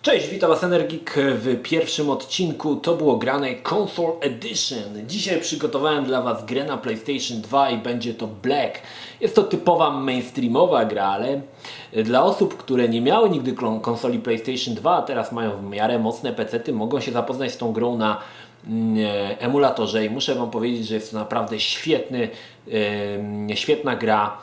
Cześć, witam Was Energik w pierwszym odcinku. To było grane Console Edition. Dzisiaj przygotowałem dla Was grę na PlayStation 2 i będzie to Black. Jest to typowa mainstreamowa gra, ale dla osób, które nie miały nigdy konsoli PlayStation 2, a teraz mają w miarę mocne PC-ty, mogą się zapoznać z tą grą na emulatorze i muszę Wam powiedzieć, że jest to naprawdę świetna gra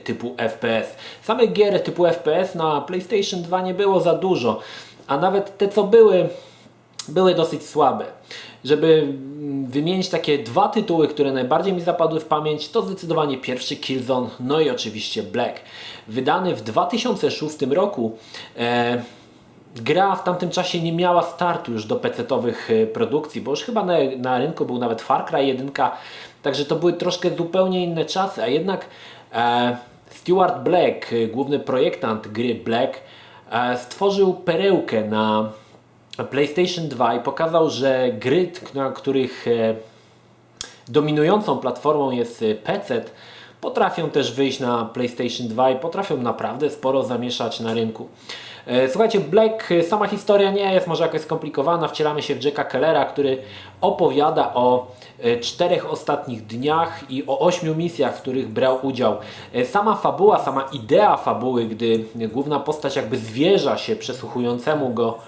typu FPS. Samych gier typu FPS na PlayStation 2 nie było za dużo, a nawet te co były dosyć słabe. Żeby wymienić takie dwa tytuły, które najbardziej mi zapadły w pamięć, to zdecydowanie pierwszy Killzone, no i oczywiście Black. Wydany w 2006 roku, gra w tamtym czasie nie miała startu już do PC-towych produkcji, bo już chyba na rynku był nawet Far Cry 1, także to były troszkę zupełnie inne czasy, a jednak Stuart Black, główny projektant gry Black, stworzył perełkę na PlayStation 2 i pokazał, że gry, na których dominującą platformą jest PC, potrafią też wyjść na PlayStation 2 i potrafią naprawdę sporo zamieszać na rynku. Słuchajcie, Black, sama historia nie jest może jakoś skomplikowana. Wcielamy się w Jacka Kellera, który opowiada o 4 ostatnich dniach i o 8 misjach, w których brał udział. Sama fabuła, sama idea fabuły, gdy główna postać jakby zwierza się przesłuchującemu go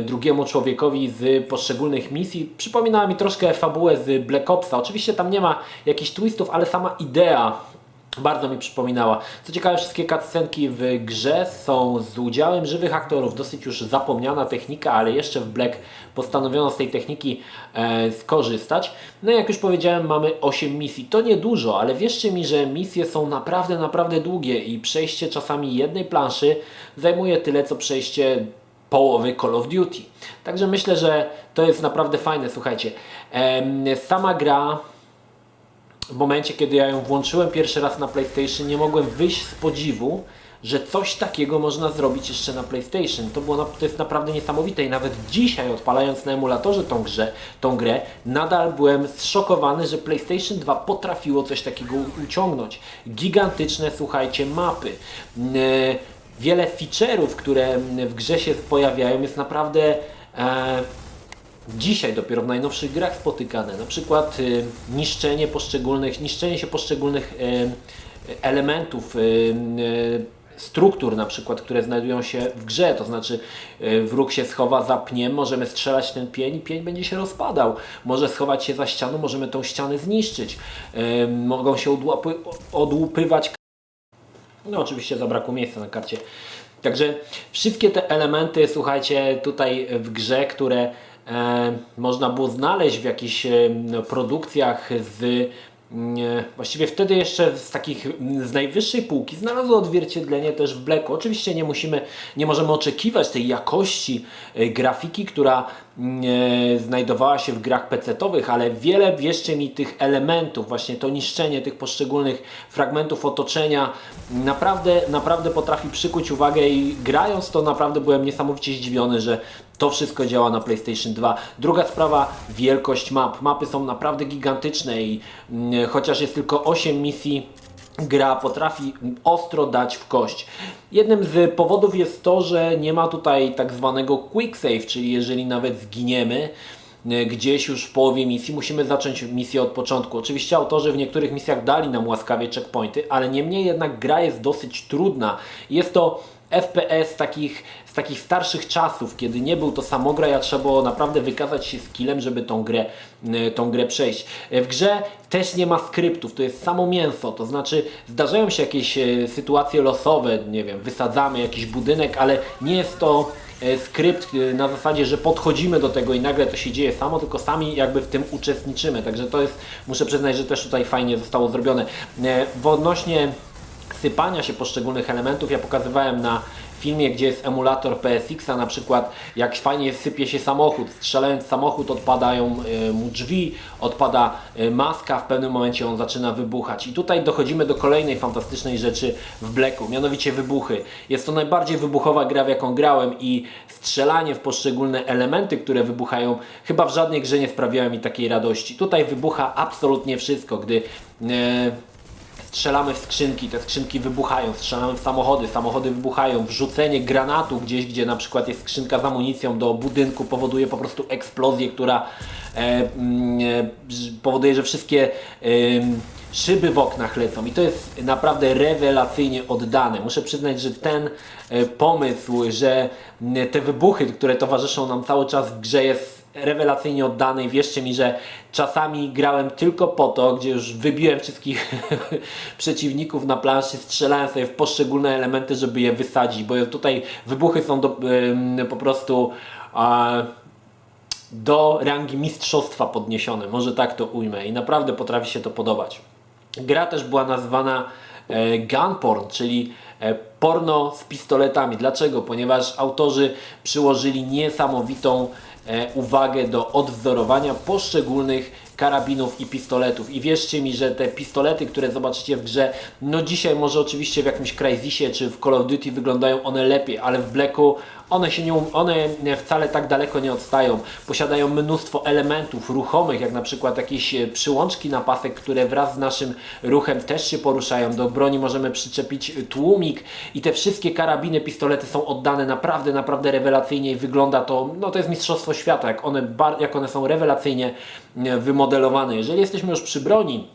drugiemu człowiekowi z poszczególnych misji, przypominała mi troszkę fabułę z Black Opsa. Oczywiście tam nie ma jakichś twistów, ale sama idea bardzo mi przypominała. Co ciekawe, wszystkie cutscenki w grze są z udziałem żywych aktorów. Dosyć już zapomniana technika, ale jeszcze w Black postanowiono z tej techniki skorzystać. No i jak już powiedziałem, mamy 8 misji. To nie dużo, ale wierzcie mi, że misje są naprawdę długie i przejście czasami jednej planszy zajmuje tyle, co przejście połowy Call of Duty. Także myślę, że to jest naprawdę fajne. Słuchajcie, sama gra, w momencie, kiedy ja ją włączyłem pierwszy raz na PlayStation, nie mogłem wyjść z podziwu, że coś takiego można zrobić jeszcze na PlayStation. To jest naprawdę niesamowite i nawet dzisiaj, odpalając na emulatorze tą grę, nadal byłem zszokowany, że PlayStation 2 potrafiło coś takiego uciągnąć. Gigantyczne, słuchajcie, mapy. Wiele feature'ów, które w grze się pojawiają, jest naprawdę dzisiaj dopiero w najnowszych grach spotykane. Na przykład niszczenie się poszczególnych elementów, struktur na przykład, które znajdują się w grze, to znaczy wróg się schowa za pniem, możemy strzelać ten pień i pień będzie się rozpadał. Może schować się za ścianą, możemy tą ścianę zniszczyć. Mogą się odłupywać. No oczywiście zabrakło miejsca na karcie. Także wszystkie te elementy, słuchajcie, tutaj w grze, które można było znaleźć w jakichś produkcjach właściwie wtedy jeszcze z najwyższej półki, znalazło odzwierciedlenie też w Blacku. Oczywiście nie możemy oczekiwać tej jakości grafiki, która znajdowała się w grach PC-towych, ale wiele, wierzcie mi, tych elementów, właśnie to niszczenie tych poszczególnych fragmentów otoczenia naprawdę potrafi przykuć uwagę i grając to naprawdę byłem niesamowicie zdziwiony, że to wszystko działa na PlayStation 2. Druga sprawa, wielkość map. Mapy są naprawdę gigantyczne i chociaż jest tylko 8 misji, gra potrafi ostro dać w kość. Jednym z powodów jest to, że nie ma tutaj tak zwanego quick save, czyli jeżeli nawet zginiemy gdzieś już w połowie misji, musimy zacząć misję od początku. Oczywiście autorzy w niektórych misjach dali nam łaskawie checkpointy, ale niemniej jednak gra jest dosyć trudna. Jest to FPS z takich starszych czasów, kiedy nie był to samograj, a trzeba było naprawdę wykazać się skillem, żeby tą grę przejść. W grze też nie ma skryptów, to jest samo mięso, to znaczy zdarzają się jakieś sytuacje losowe, nie wiem, wysadzamy jakiś budynek, ale nie jest to skrypt na zasadzie, że podchodzimy do tego i nagle to się dzieje samo, tylko sami jakby w tym uczestniczymy. Także to jest, muszę przyznać, że też tutaj fajnie zostało zrobione. Odnośnie sypania się poszczególnych elementów, ja pokazywałem na filmie, gdzie jest emulator PSX-a, na przykład jak fajnie sypie się samochód. Strzelając samochód, odpadają mu drzwi, odpada maska, w pewnym momencie on zaczyna wybuchać. I tutaj dochodzimy do kolejnej fantastycznej rzeczy w Blacku, mianowicie wybuchy. Jest to najbardziej wybuchowa gra, w jaką grałem i strzelanie w poszczególne elementy, które wybuchają, chyba w żadnej grze nie sprawiało mi takiej radości. Tutaj wybucha absolutnie wszystko, gdy strzelamy w skrzynki, te skrzynki wybuchają, strzelamy w samochody, samochody wybuchają, wrzucenie granatu gdzieś, gdzie na przykład jest skrzynka z amunicją do budynku powoduje po prostu eksplozję, która powoduje, że wszystkie szyby w oknach lecą i to jest naprawdę rewelacyjnie oddane. Muszę przyznać, że ten pomysł, że te wybuchy, które towarzyszą nam cały czas w grze jest rewelacyjnie oddany i wierzcie mi, że czasami grałem tylko po to, gdzie już wybiłem wszystkich przeciwników na planszy, strzelałem sobie w poszczególne elementy, żeby je wysadzić, bo tutaj wybuchy są po prostu do rangi mistrzostwa podniesione, może tak to ujmę i naprawdę potrafi się to podobać. Gra też była nazwana gun porn, czyli porno z pistoletami. Dlaczego? Ponieważ autorzy przyłożyli niesamowitą uwagę do odwzorowania poszczególnych karabinów i pistoletów. I wierzcie mi, że te pistolety, które zobaczycie w grze, no dzisiaj może oczywiście w jakimś Crysisie czy w Call of Duty wyglądają one lepiej, ale w Blacku one wcale tak daleko nie odstają. Posiadają mnóstwo elementów ruchomych, jak na przykład jakieś przyłączki na pasek, które wraz z naszym ruchem też się poruszają. Do broni możemy przyczepić tłumik i te wszystkie karabiny, pistolety są oddane naprawdę rewelacyjnie i wygląda to, no to jest mistrzostwo świata, jak one są rewelacyjnie wymodelowane. Jeżeli jesteśmy już przy broni,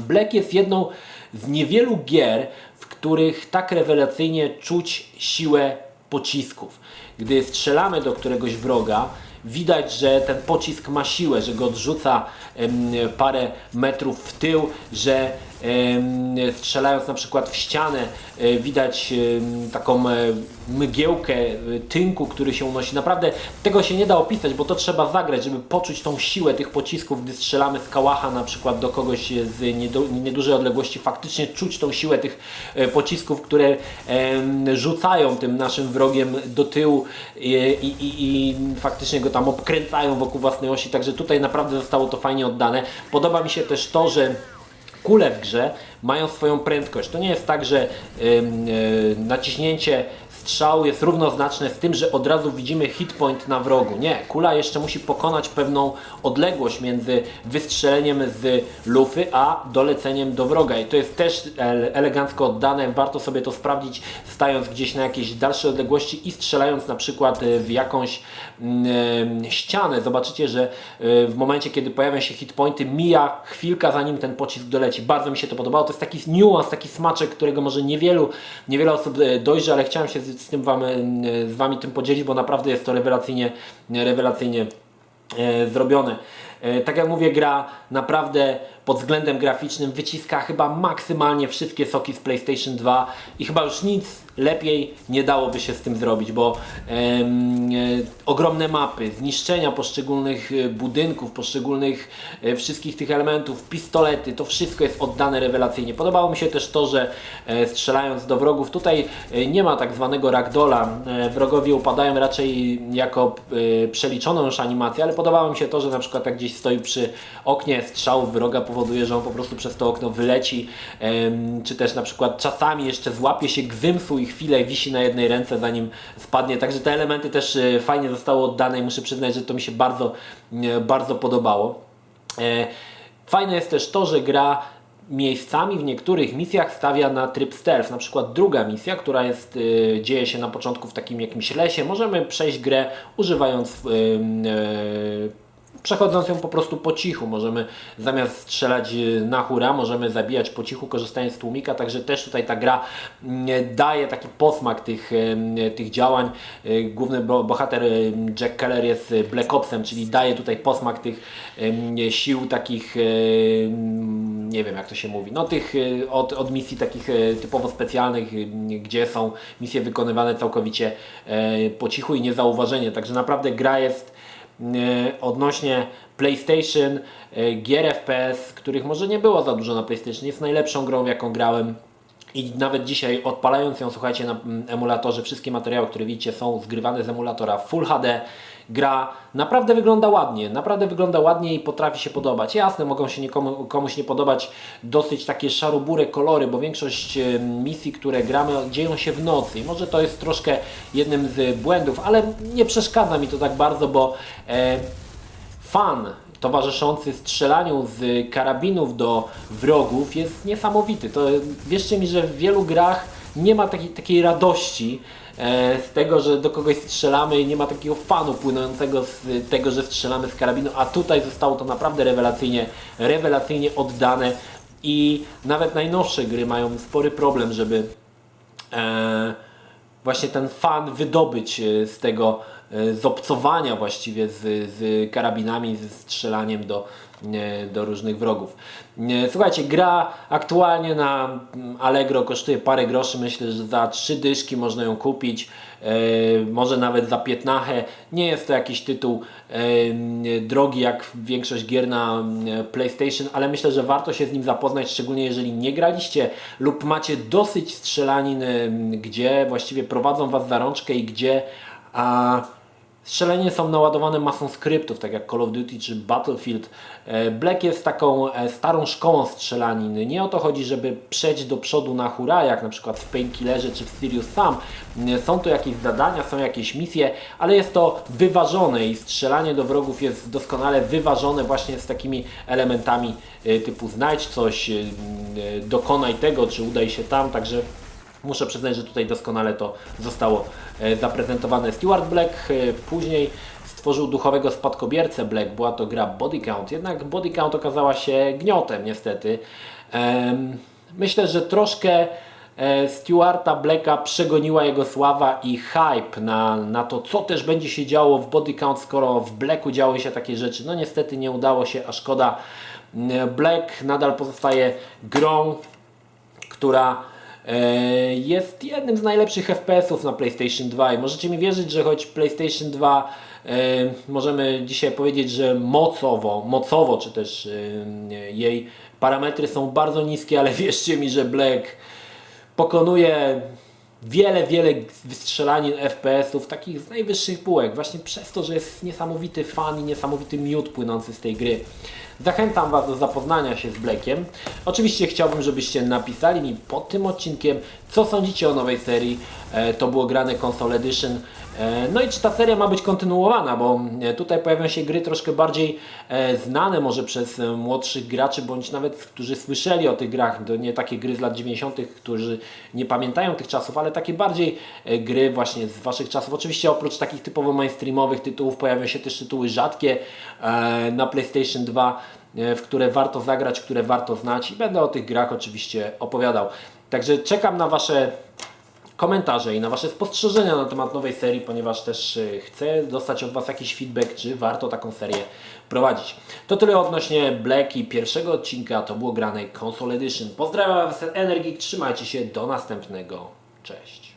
Black jest jedną z niewielu gier, w których tak rewelacyjnie czuć siłę pocisków. Gdy strzelamy do któregoś wroga, widać, że ten pocisk ma siłę, że go odrzuca parę metrów w tył, że strzelając na przykład w ścianę widać taką mgiełkę tynku, który się unosi. Naprawdę tego się nie da opisać, bo to trzeba zagrać, żeby poczuć tą siłę tych pocisków, gdy strzelamy z kałacha na przykład do kogoś z niedużej odległości. Faktycznie czuć tą siłę tych pocisków, które rzucają tym naszym wrogiem do tyłu i faktycznie go tam obkręcają wokół własnej osi. Także tutaj naprawdę zostało to fajnie oddane. Podoba mi się też to, że kule w grze mają swoją prędkość. To nie jest tak, że naciśnięcie strzału jest równoznaczne z tym, że od razu widzimy hit point na wrogu. Nie, kula jeszcze musi pokonać pewną odległość między wystrzeleniem z lufy, a doleceniem do wroga. I to jest też elegancko oddane. Warto sobie to sprawdzić, stając gdzieś na jakiejś dalszej odległości i strzelając na przykład w jakąś ścianę. Zobaczycie, że w momencie, kiedy pojawią się hit pointy, mija chwilka, zanim ten pocisk doleci. Bardzo mi się to podobało. To jest taki niuans, taki smaczek, którego może niewiele osób dojrzy, ale chciałem się z Wami tym podzielić, bo naprawdę jest to rewelacyjnie zrobione. Tak jak mówię, gra naprawdę pod względem graficznym wyciska chyba maksymalnie wszystkie soki z PlayStation 2 i chyba już nic lepiej nie dałoby się z tym zrobić, bo ogromne mapy, zniszczenia poszczególnych budynków, poszczególnych wszystkich tych elementów, pistolety, to wszystko jest oddane rewelacyjnie. Podobało mi się też to, że strzelając do wrogów, tutaj nie ma tak zwanego ragdolla, wrogowie upadają raczej jako przeliczoną już animację, ale podobało mi się to, że na przykład jak gdzieś stoi przy oknie, strzał wroga powoduje, że on po prostu przez to okno wyleci, czy też na przykład czasami jeszcze złapie się gzymsu i chwilę wisi na jednej ręce, zanim spadnie. Także te elementy też fajnie zostały oddane i muszę przyznać, że to mi się bardzo podobało. Fajne jest też to, że gra miejscami w niektórych misjach stawia na tryb stealth. Na przykład druga misja, która dzieje się na początku w takim jakimś lesie. Możemy przejść grę używając przechodząc ją po prostu po cichu. Możemy zamiast strzelać na hura, możemy zabijać po cichu, korzystając z tłumika, także też tutaj ta gra daje taki posmak tych działań. Główny bohater Jack Keller jest Black Opsem, czyli daje tutaj posmak tych sił takich, nie wiem jak to się mówi, no tych od misji takich typowo specjalnych, gdzie są misje wykonywane całkowicie po cichu i niezauważenie, także naprawdę gra jest odnośnie PlayStation, gier FPS, których może nie było za dużo na PlayStation, jest najlepszą grą, w jaką grałem i nawet dzisiaj odpalając ją, słuchajcie, na emulatorze, wszystkie materiały, które widzicie, są zgrywane z emulatora Full HD. Gra naprawdę wygląda ładnie i potrafi się podobać. Jasne, mogą się komuś nie podobać dosyć takie szarobure kolory, bo większość misji, które gramy, dzieją się w nocy. I może to jest troszkę jednym z błędów, ale nie przeszkadza mi to tak bardzo, bo fan towarzyszący strzelaniu z karabinów do wrogów jest niesamowity. To wierzcie mi, że w wielu grach nie ma takiej radości z tego, że do kogoś strzelamy i nie ma takiego fanu płynącego z tego, że strzelamy z karabinu, a tutaj zostało to naprawdę rewelacyjnie oddane i nawet najnowsze gry mają spory problem, żeby właśnie ten fan wydobyć z tego, z obcowania właściwie z karabinami, ze strzelaniem do różnych wrogów. Słuchajcie, gra aktualnie na Allegro kosztuje parę groszy, myślę, że za 3 dyszki można ją kupić, może nawet za 15. Nie jest to jakiś tytuł drogi jak większość gier na PlayStation, ale myślę, że warto się z nim zapoznać, szczególnie jeżeli nie graliście lub macie dosyć strzelanin, gdzie właściwie prowadzą Was za rączkę i gdzie strzelanie są naładowane masą skryptów, tak jak Call of Duty czy Battlefield. Black jest taką starą szkołą strzelanin. Nie o to chodzi, żeby przejść do przodu na hura, jak na przykład w Painkillerze czy w Serious Sam. Są to jakieś zadania, są jakieś misje, ale jest to wyważone i strzelanie do wrogów jest doskonale wyważone właśnie z takimi elementami typu znajdź coś, dokonaj tego, czy udaj się tam, także muszę przyznać, że tutaj doskonale to zostało zaprezentowane. Stuart Black później stworzył duchowego spadkobiercę Black, była to gra Body Count, jednak Body Count okazała się gniotem niestety. Myślę, że troszkę Stuarta Blacka przegoniła jego sława i hype na to, co też będzie się działo w Body Count, skoro w Blacku działy się takie rzeczy. No niestety nie udało się, a szkoda. Black nadal pozostaje grą, która jest jednym z najlepszych FPS-ów na PlayStation 2 i możecie mi wierzyć, że choć PlayStation 2 możemy dzisiaj powiedzieć, że mocowo czy też jej parametry są bardzo niskie, ale wierzcie mi, że Black pokonuje wiele wystrzelanin FPS-ów, takich z najwyższych półek, właśnie przez to, że jest niesamowity fan i niesamowity miód płynący z tej gry. Zachęcam Was do zapoznania się z Blackiem. Oczywiście chciałbym, żebyście napisali mi pod tym odcinkiem, co sądzicie o nowej serii. To było grane Console Edition. No i czy ta seria ma być kontynuowana, bo tutaj pojawią się gry troszkę bardziej znane może przez młodszych graczy, bądź nawet którzy słyszeli o tych grach. To nie takie gry z lat 90., którzy nie pamiętają tych czasów, ale takie bardziej gry właśnie z Waszych czasów. Oczywiście oprócz takich typowo mainstreamowych tytułów pojawią się też tytuły rzadkie na PlayStation 2, w które warto zagrać, które warto znać i będę o tych grach oczywiście opowiadał. Także czekam na Wasze komentarze i na Wasze spostrzeżenia na temat nowej serii, ponieważ też chcę dostać od Was jakiś feedback, czy warto taką serię prowadzić. To tyle odnośnie Black i pierwszego odcinka, to było grane Console Edition. Pozdrawiam Was, Energik, trzymajcie się, do następnego, cześć.